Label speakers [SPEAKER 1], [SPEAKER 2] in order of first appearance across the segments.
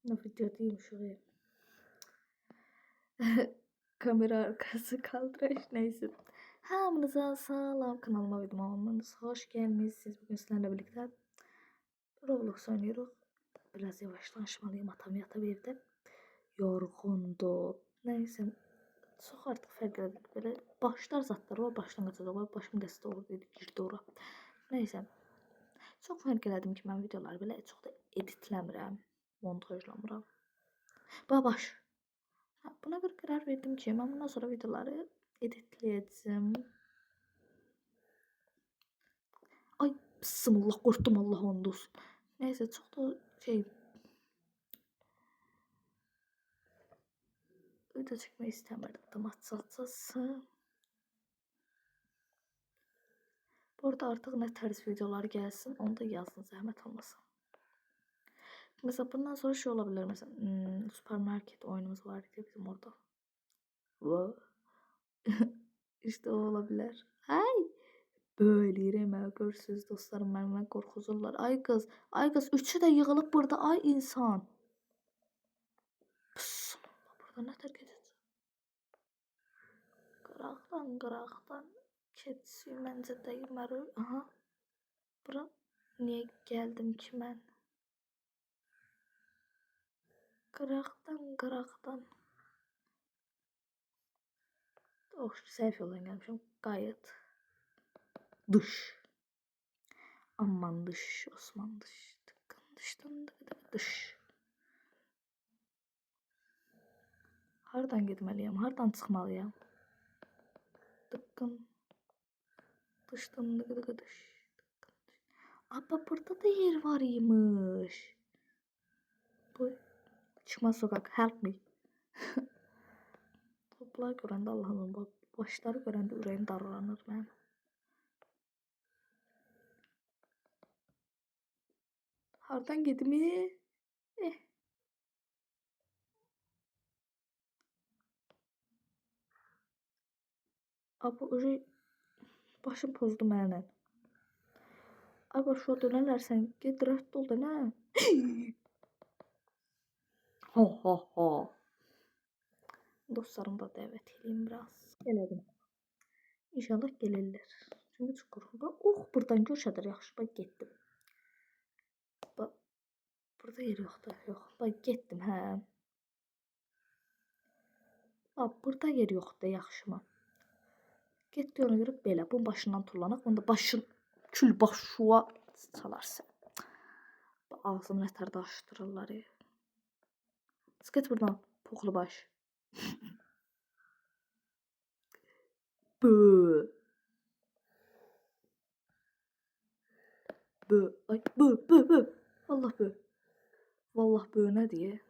[SPEAKER 1] Ne video değilmiş oraya. Kamera arkası kaldıraç neyse. Hamınıza salam, kanalıma ve videoma hoş gelmişsiniz. Bugün sizlerle birlikte Roblox oynuyoruz. Biraz yavaşlaşmalıyım, atam yatıp evde. Yorgundu. Neyse. Çok artık fark ettik. Böyle başlar zatları var, başlangıçta da var. Başım dəstə olur dedi, girdi ora. Neyse. Çok fark elədim ki, mən videoları belə çox da editləmirəm, montajlamıram. Babaş. Buna bir karar verdim ki ben bundan sonra videoları editleyeceğim. Ay bismillah, korktum, Allah onda olsun. Neyse çok da video çekmeyi istemedim. Tam açıkçası. Bu arada artık ne tarz videolar gelsin onu da yazın, zahmet olmasın. Mesela bundan sonra şey olabilir, mesela süpermarket oyunumuz var ya bizim orada. İşte o olabilir. Ay böyle yürüme görsüz dostlarım, benimle korkuzurlar. Ay kız üçü de yığılıp burada, ay insan. Pıs, burada ne terk edeceğiz? Qıraqdan keçi məncə dəyməli. Aha. Bura niye geldim ki mən? Qıraqdan. Səhv yoldan gəlmişəm. Qayıt. Dış. Aman dış, Osman dış. Dışdan dış. Hardan getməliyəm? Hardan çıxmalıyam? Dıqqın. Dışdan dış. Abba burada da yer var imiş. Bu çıkmaz sokak. Help me. Toplar görəndə Allah'ım, başları görəndə ürəyim darlanır mənim. Hardan gedim? Abba öyle başım pozdu mənimlə. Abba şu dönərsən, get rədd ol da nə? Ha. Dostlarımı da dəvət edeyim biraz. Gələdim. İnşallah gəlirlər. Çünki çukur. Buradan görüşədir yaxşı. Bak getdim. Bak burada yer yoxdur. Yox. Bak getdim, hə. Bak burada yer yoxdur, yaxşımı. Getdi ona görə belə. Bunun başından tullanaq. Bunda başın kül başuğa çalarsan. Ağzımı nətər daşdırırlar ya. Get buradan. Poxlu baş. Bö. Ay bö. Allah bö. Vallahi bö nə diye.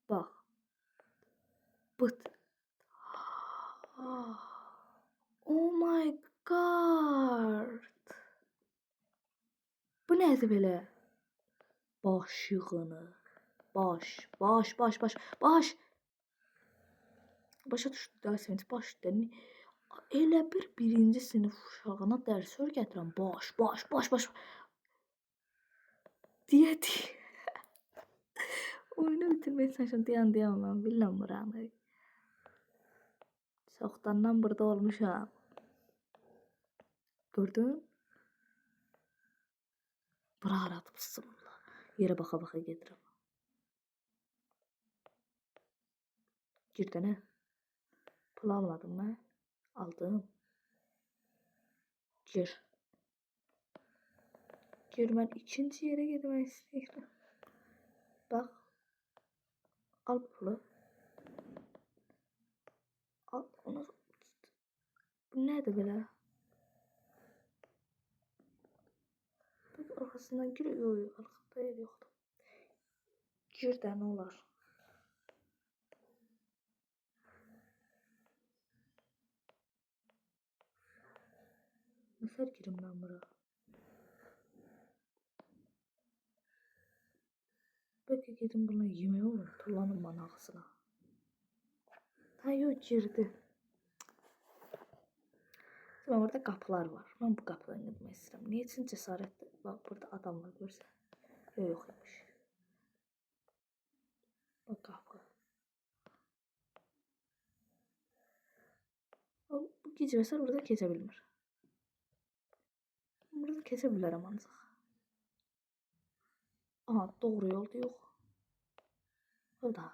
[SPEAKER 1] Bak. Bıt. Oh my god. Bu nədir belə? Baş yığını. Baş. Başa düşdü daha sevinç. Baş dəni. Elə birinci sinif uşağına dərs öyrədirəm. Baş. Diye. Oyunu bitirmeye çalışıyorum. Dayan ben bilmem buranı. Çoxdandan burada olmuşam. Gördün? Bura aradıbsın Allah. Yere baka gedirəm. Girdənə. Pul almadım mən. Aldım. Gir. Mən ikinci yere gitmek istiyorum. Bak. Al pulu. Al onu. Bu nedir böyle? Bak arkasından giriyor. Arkada yer yoktu. Gir de ne olar? Nasıl girim ben buraya? Belki gidin bunu yemeğe olur. Tullanın bana ağzına. Ha yok girdi. Şimdi orada kapılar var. Ben bu kapıdan gitmek istedim. Niye için cesaretli? Bak burada adam var görsen. Yok yokmuş. Bak kapı. Bu gecəsə burada keçə bilmir. Burada keçə bilərəm ancaq. Aha, doğru yolda yox. O da.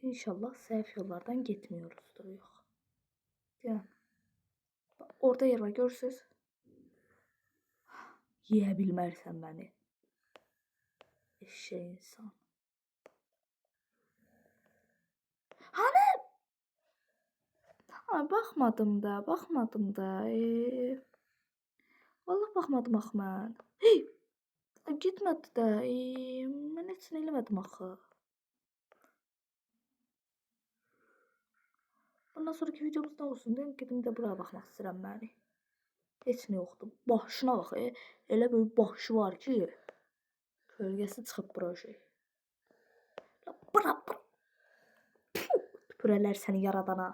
[SPEAKER 1] İnşallah səhv yollardan getmiyoruzdur, yox. Yəni, orada yer var, görürsünüz? Yeyə bilmərsən məni. Eşşək insan. Hani? Ha, baxmadım da. Vallahi baxmadım axı mən. Hey! Getmədi də. Mən heç nə eləmədim axı. Bundan sonraki videomuz nə olsun deyim, gedim də buraya baxmaq istəyirəm məni. Heç nə yoxdur. Başına bax, elə böyük başı var ki, kölgəsi çıxıb bura şey. Bura. Tüpürələr səni yaradana.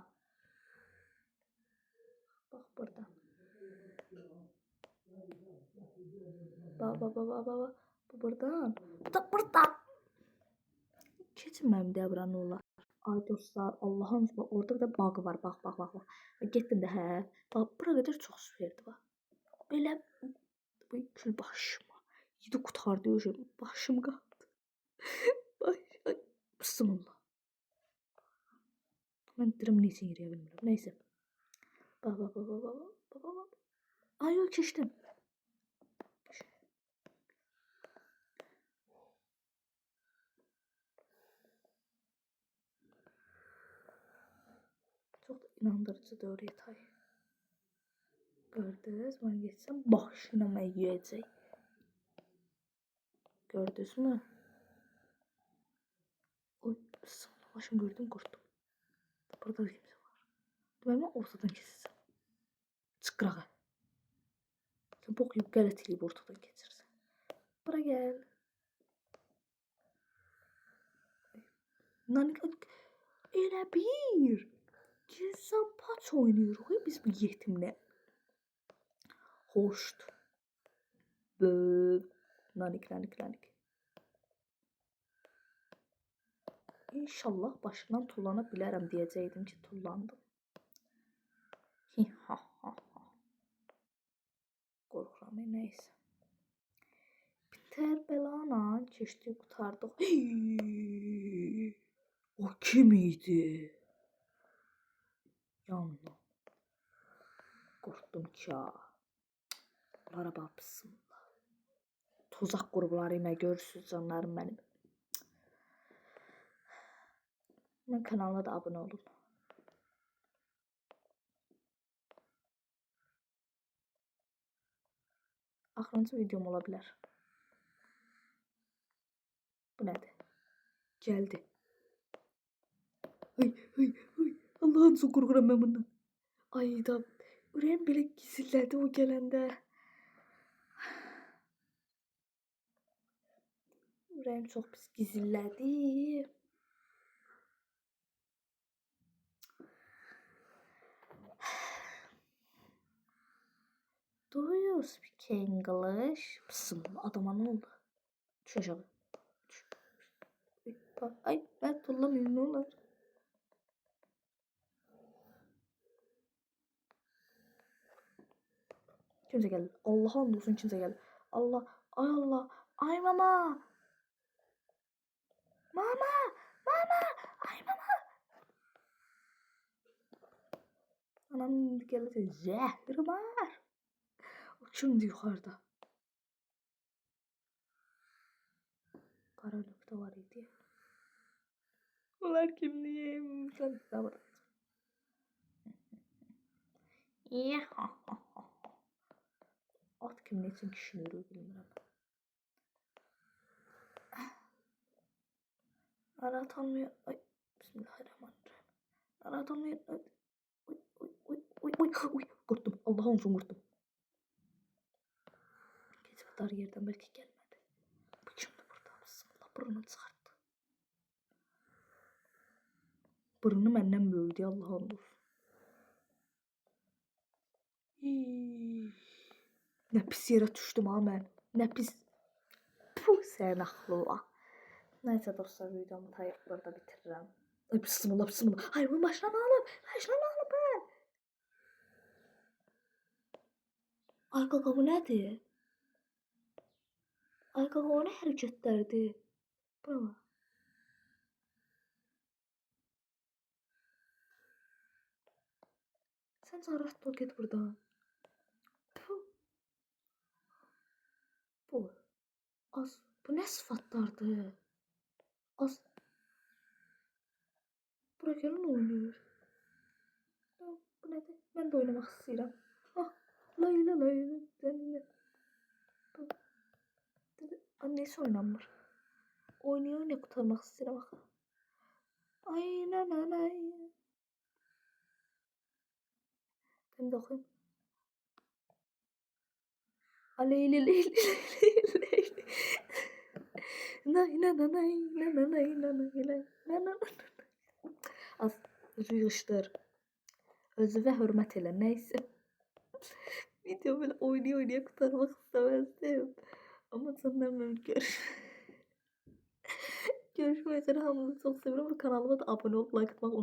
[SPEAKER 1] Bax burada. Baba. Bu buradan. Bu da buradan. Keçin mənim deyə bura nə olar. Ay dostlar, Allah'ın izniyle orada bir de bug var. Bak. Getdim də hə. Bax, bura qədər çox süperdi bax. Belə bu kül başıma. Yedi qutardı o şey. Başım qaldı. Ay, bismillah. Mən dirim necə yürüyə bilmirəm. Neyse. Bak. Ay, yok keçdim. Çok da inandırıcı doğru yatay. Gördünüz mü? Geçsem başına mı yiyecek? Gördünüz mü? Oy, başım gördüm, korktum. Burada da kimse var. Ben ortadan keseceğim. Çıqırağı. Sen bok yiyip qələt eləyib ortadan keçirsən. Bura gəl. Nanik, elə bir. Gizan paç oynuyoruz biz bu yetimlə. Hoşt. Nanik. İnşallah başından tullana bilərəm deyəcəkdim ki, tullandım. Qorxuram, neyse. Terbelana keçdik, qurtardıq. O kim idi? Yandım. Qorxdum ki, bunlara babsınlar. Tuzaq qurubları ilə görürsünüz canlarım mənim. Mən kanala da abunə olun. Axırıncı videom ola bilər. Bu nədir? Gəldi. Ay. Allah'ım çok qorxuram mən bundan. Ay da ürəyim belə gizillədi o gələndə. Ürəyim çox pis gizillədi. Do you speak English? Bismillah, adama ne oldu? Düş aşağı. Ay, ben tullamayayım, ne olur. Kimse geldi. Allah'a andolsun kimse geldi. Allah. Ay mama. Ay mama. Anam geldi. Zehri var. O kimdi yukarıda? Kara nokta var idi. Onlar kimliğim? Sen de var. At kimliği için düşünürü bilmiyorum. Aratamıyor. Ay, bismillahirrahmanirrahim. Aratamıyor. Uy. Korktum. Allah'a olsun korktum. Geçip dar yerden belki gelmedi. Bu kimdi burada? Bismillah, burnunu çıkarttı. Burnu məndən böyükdü, Allah and olsun. Nə pis yerə düşdüm ha mən. Nə pis. Puh, sən axlıla. Nəysə dostlar, videomu burada bitirirəm. Ay bismillah, bismillah. Ay bu maşını alıb. Maşını alıb ben. Ay qaqa bu nədir? Ay qaqa o nə hərəkətlərdir? Bura bax. Sən zarrat ol, get buradan. Puh. Bu. Az. Bu nə sıfatlardır? Az. Bura gəlin oynayır. Bu nədir? Mən də oynamaq istəyirəm. Ah, layla layla. Annesi oynanmır. Oynaya qurtarmaq istəyirəm axı. Ay nanay. Ben de okuyayım. Aleyli leyli leyli leyli. Nay nanay nanay nanay nanay. Az yığışdır. Özünə hörmət elə, nəysə. Video böyle oynaya qurtarmaq istəməzdim. Amma canlarım görüşmək üzere, hamınızı çox sevirəm və kanalıma da abunə olub like atmaq unutmayın.